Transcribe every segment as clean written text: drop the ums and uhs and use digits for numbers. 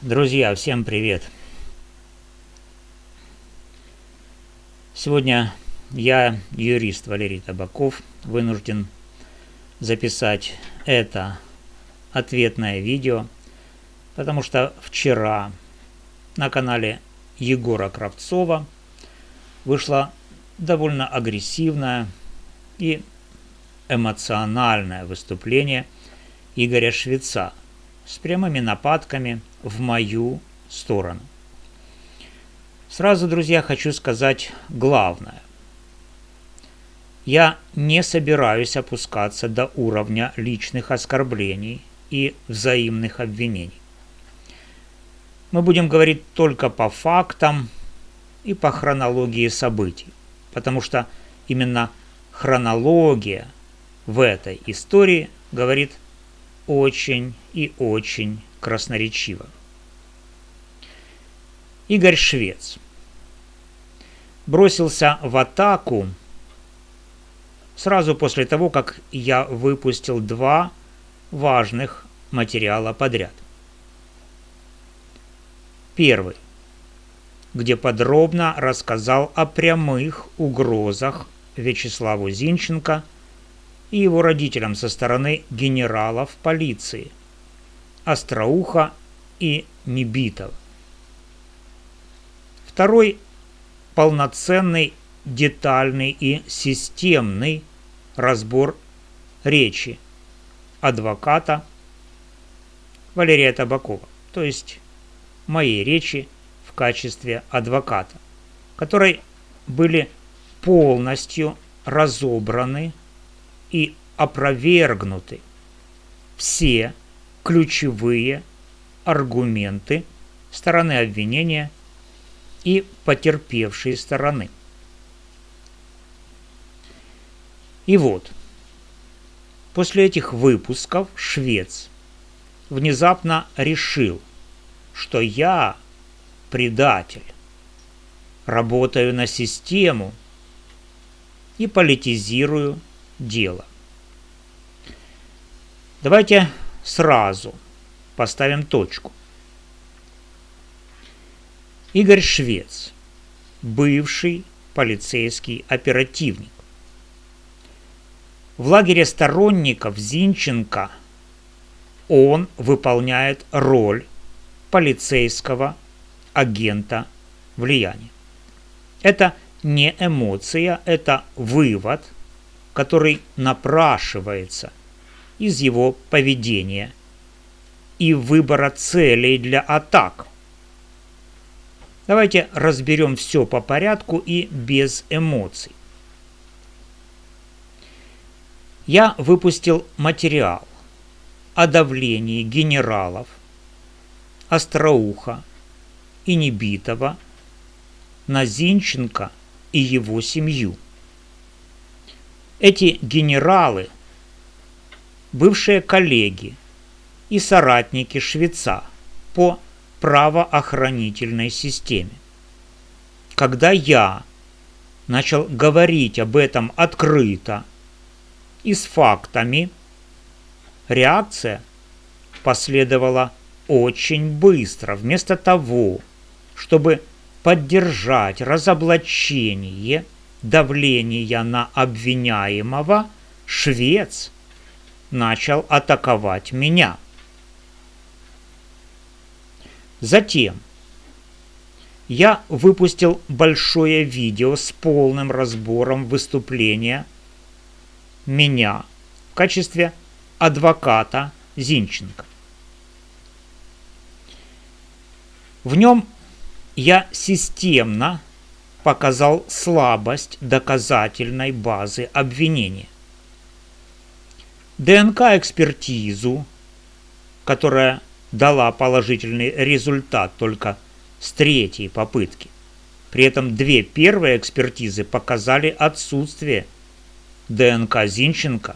Друзья, всем привет! Сегодня я, юрист Валерий Табаков, вынужден записать это ответное видео, потому что вчера на канале Егора Кравцова вышло довольно агрессивное и эмоциональное выступление Игоря Швеца с прямыми нападками в мою сторону. Сразу, друзья, хочу сказать главное. Я не собираюсь опускаться до уровня личных оскорблений и взаимных обвинений. Мы будем говорить только по фактам и по хронологии событий, потому что именно хронология в этой истории говорит очень и очень красноречиво. Игорь Швец бросился в атаку сразу после того, как я выпустил два важных материала подряд. Первый, где подробно рассказал о прямых угрозах Вячеславу Зинченко и его родителям со стороны генералов полиции Остроуха и Небитова. Второй – полноценный, детальный и системный разбор речи адвоката Валерия Табакова, то есть моей речи в качестве адвоката, которой были полностью разобраны и опровергнуты все ключевые аргументы стороны обвинения и потерпевшей стороны. И вот, после этих выпусков Швец внезапно решил, что я предатель, работаю на систему и политизирую дело. Давайте сразу поставим точку. Игорь Швец, бывший полицейский оперативник. В лагере сторонников Зинченко он выполняет роль полицейского агента влияния. Это не эмоция, это вывод, который напрашивается из его поведения и выбора целей для атак. Давайте разберем все по порядку и без эмоций. Я выпустил материал о давлении генералов Остроуха и Небитова на Зинченко и его семью. Эти генералы – бывшие коллеги и соратники Швеца по правоохранительной системе. Когда я начал говорить об этом открыто и с фактами, реакция последовала очень быстро. Вместо того, чтобы поддержать разоблачение давления на обвиняемого, Швец начал атаковать меня. Затем я выпустил большое видео с полным разбором выступления меня в качестве адвоката Зинченко. В нем я системно показал слабость доказательной базы обвинения. ДНК-экспертизу, которая дала положительный результат только с третьей попытки. При этом две первые экспертизы показали отсутствие ДНК Зинченко,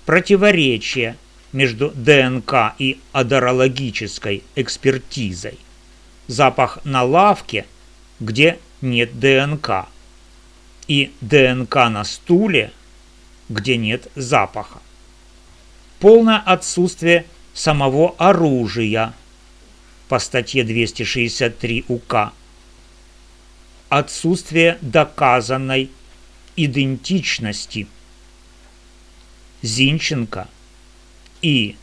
противоречие между ДНК и одерологической экспертизой, запах на лавке, где нет ДНК, и ДНК на стуле, где нет запаха. Полное отсутствие самого оружия, по статье 263 УК, отсутствие доказанной идентичности Зинченко и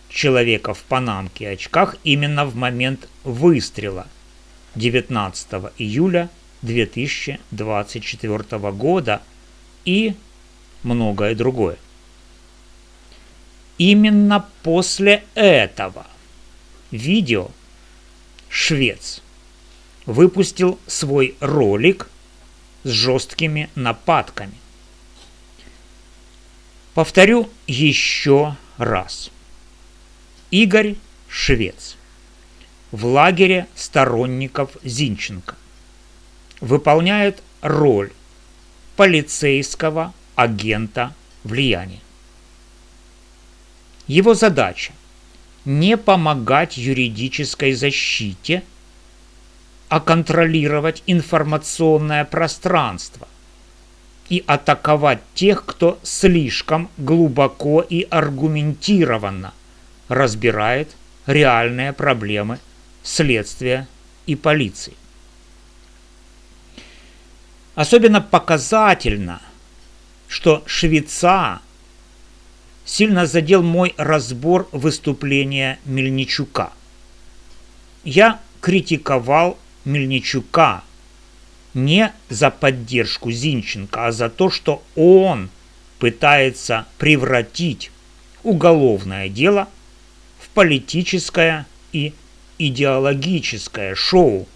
человека в панамке и очках именно в момент выстрела 19 июля 2024 года и многое другое. Именно после этого видео швец выпустил свой ролик с жесткими нападками. Повторю еще раз. Игорь Швец в лагере сторонников Зинченко выполняет роль полицейского агента влияния. Его задача – не помогать юридической защите, а контролировать информационное пространство и атаковать тех, кто слишком глубоко и аргументированно разбирает реальные проблемы следствия и полиции. Особенно показательно, что Швеца сильно задел мой разбор выступления Мельничука. Я критиковал Мельничука не за поддержку Зинченко, а за то, что он пытается превратить уголовное дело в политическое и идеологическое шоу,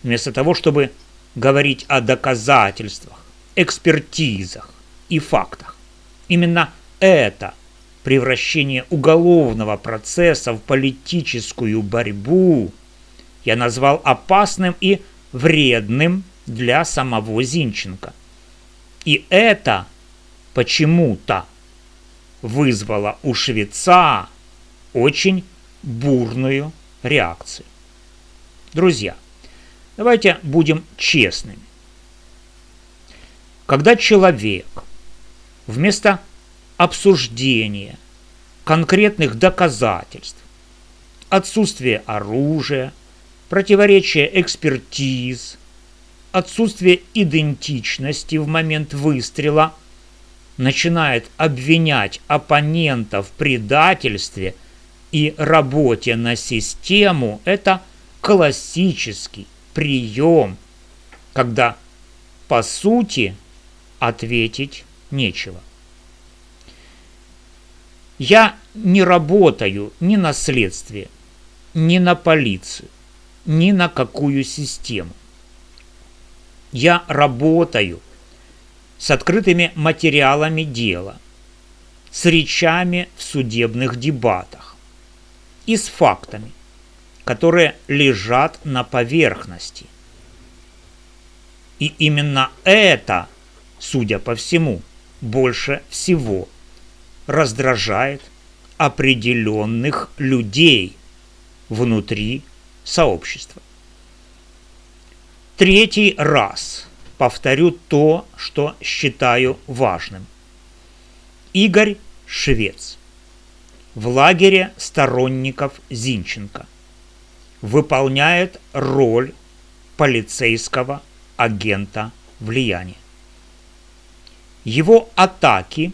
вместо того, чтобы говорить о доказательствах, экспертизах и фактах. Именно это превращение уголовного процесса в политическую борьбу я назвал опасным и вредным для самого Зинченко. И это почему-то вызвало у Швеца очень бурную реакцию. Друзья, давайте будем честными. Когда человек вместо обсуждения конкретных доказательств, отсутствия оружия, противоречия экспертиз, отсутствие идентичности в момент выстрела начинает обвинять оппонента в предательстве и работе на систему, это классический прием, когда по сути ответить нечего. Я не работаю ни на следствие, ни на полицию, ни на какую систему. Я работаю с открытыми материалами дела, с речами в судебных дебатах и с фактами, которые лежат на поверхности. И именно это, судя по всему, больше всего раздражает определенных людей внутри сообщества. Третий раз повторю то, что считаю важным. Игорь Швец в лагере сторонников Зинченко выполняет роль полицейского агента влияния. Его атаки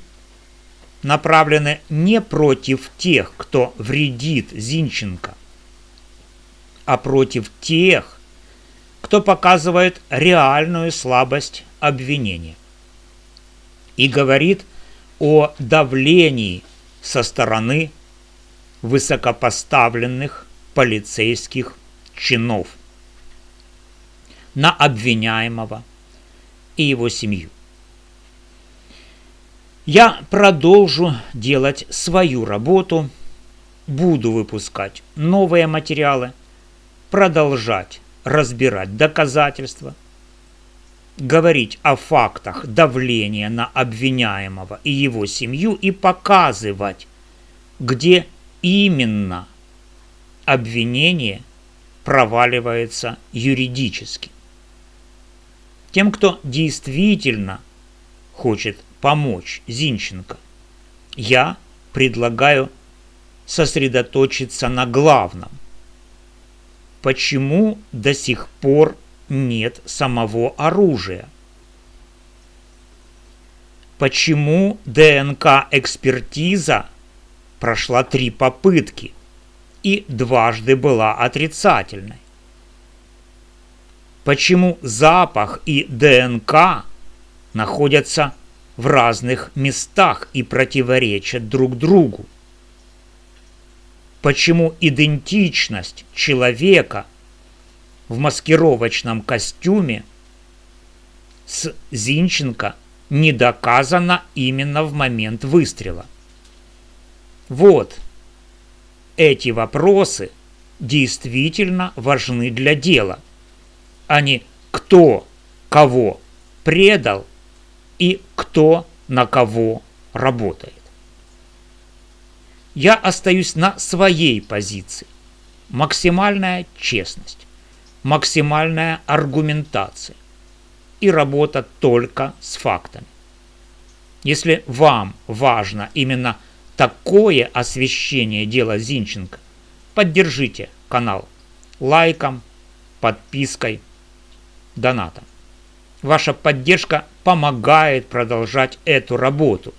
направлены не против тех, кто вредит Зинченко, а против тех, кто показывает реальную слабость обвинения и говорит о давлении со стороны высокопоставленных полицейских чинов на обвиняемого и его семью. Я продолжу делать свою работу, буду выпускать новые материалы, продолжать разбирать доказательства, говорить о фактах давления на обвиняемого и его семью и показывать, где именно обвинение проваливается юридически. Тем, кто действительно хочет помочь Зинченко, я предлагаю сосредоточиться на главном почему до сих пор нет самого оружия? Почему ДНК-экспертиза прошла 3 попытки и дважды была отрицательной? Почему запах и ДНК находятся в разных местах и противоречат друг другу? Почему идентичность человека в маскировочном костюме с Зинченко не доказана именно в момент выстрела? Вот эти вопросы действительно важны для дела, а не кто кого предал и кто на кого работает. Я остаюсь на своей позиции. Максимальная честность, максимальная аргументация и работа только с фактами. Если вам важно именно такое освещение дела Зинченко, поддержите канал лайком, подпиской, донатом. Ваша поддержка помогает продолжать эту работу.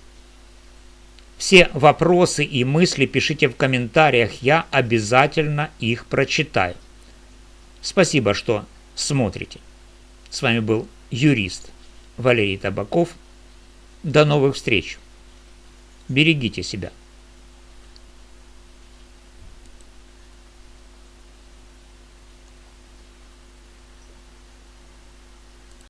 Все вопросы и мысли пишите в комментариях, я обязательно их прочитаю. Спасибо, что смотрите. С вами был юрист Валерий Табаков. До новых встреч. Берегите себя.